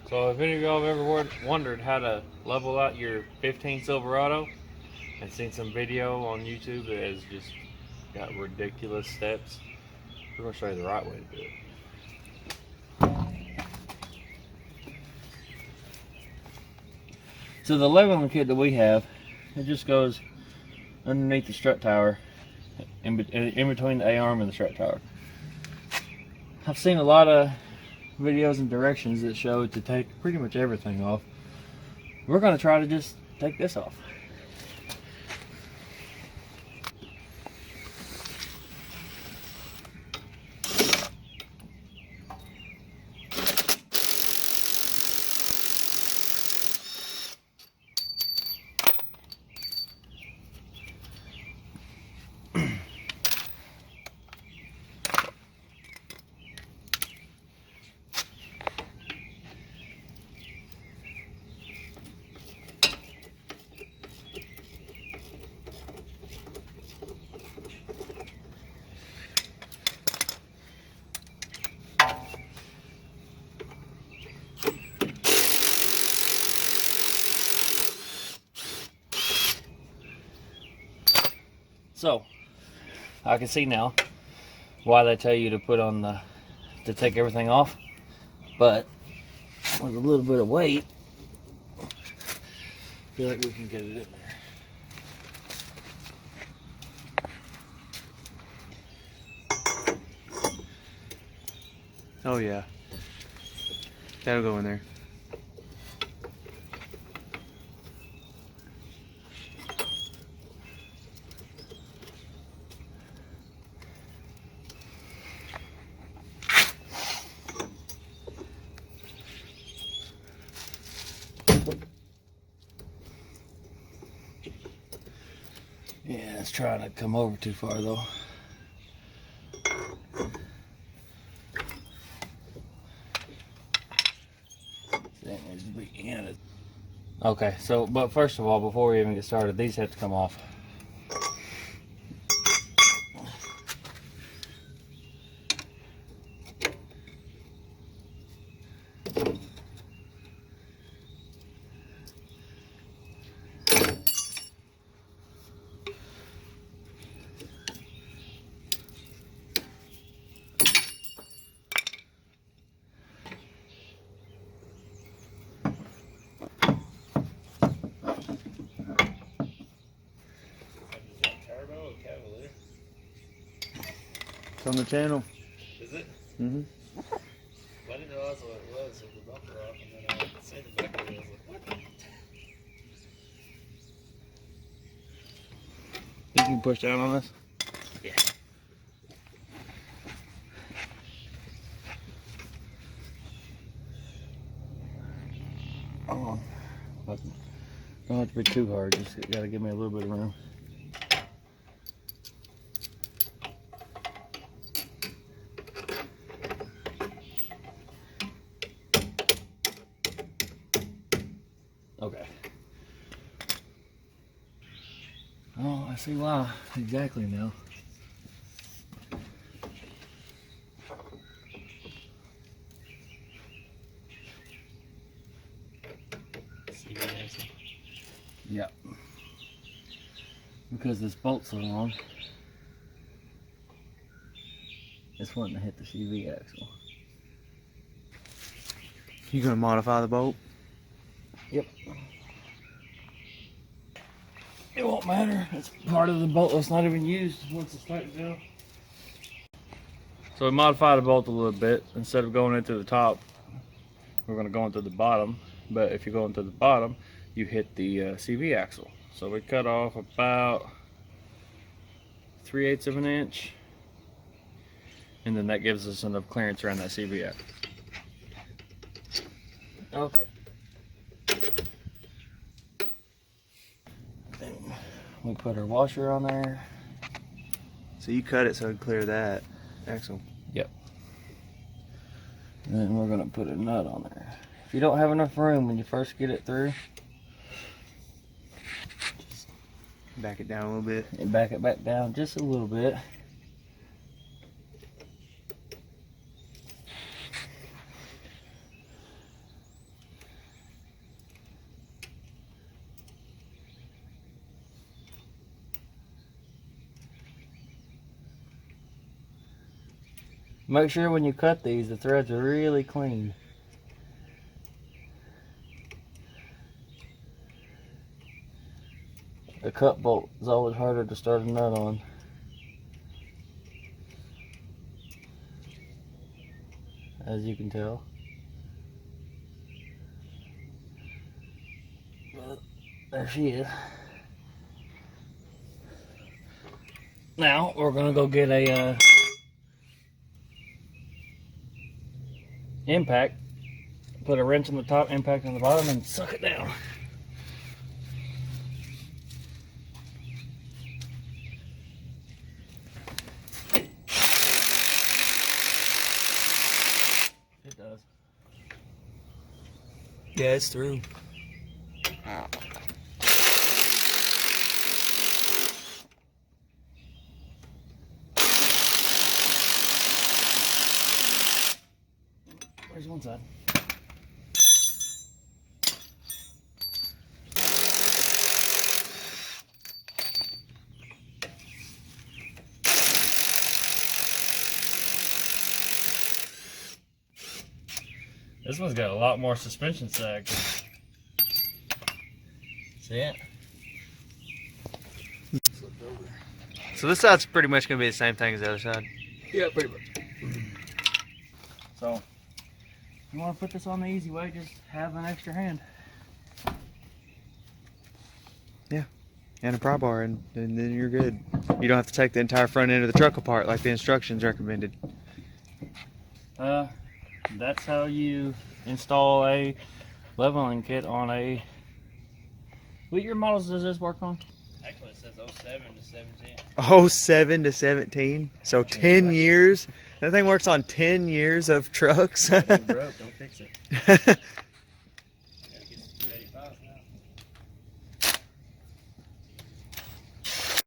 So if any of y'all have ever wondered how to level out your 15 Silverado and seen some video on YouTube that has just got ridiculous steps, we're going to show you the right way to do it. So the leveling kit that we have, it just goes underneath the strut tower, in between the A-arm and the strut tower. I've seen a lot of videos and directions that show to take pretty much everything off. We're going to try to just take this off. So, I can see now why they tell you to put on to take everything off, but with a little bit of weight, I feel like we can get it in there. Oh yeah, that'll go in there. Yeah, it's trying to come over too far though. That needs to be in it. Okay, so, but first of all, before we even get started, these have to come off. It's on the channel. Is it? Mm-hmm. I didn't realize what it was with the bumper off, and then I seen the back of it. I was like, what? You can push down on this. Yeah. Oh, but don't have to be too hard. Just gotta give me a little bit of room. Okay. Oh, I see why exactly now. Yeah. Because this bolt's so long, it's wanting to hit the CV axle. You gonna modify the bolt? Yep. It won't matter. It's part of the bolt that's not even used once it's tightened down. So we modified the bolt a little bit. Instead of going into the top, we're going to go into the bottom. But if you go into the bottom, you hit the CV axle. So we cut off about 3/8 of an inch, and then that gives us enough clearance around that CV axle. Okay. Then we put our washer on there. So you cut it so it clear that axle. Yep. And then we're going to put a nut on there. If you don't have enough room when you first get it through, Just back it down a little bit. and back it back down just a little bit. Make sure when you cut these, the threads are really clean. A cut bolt is always harder to start a nut on. As you can tell. But there she is. Now we're gonna go get a impact. Put a wrench on the top, impact on the bottom, and suck it down. It does. Yeah, it's through. Where's one side? This one's got a lot more suspension sag. See it? So this side's pretty much gonna be the same thing as the other side. Yeah, pretty much. So, if you want to put this on the easy way, just have an extra hand. And a pry bar, and then you're good. You don't have to take the entire front end of the truck apart like the instructions recommended. That's how you install a leveling kit on a... What year models does this work on? Actually, it says 07 to 17. 07 to 17, so 10 years. That thing works on 10 years of trucks. If it broke, don't fix it.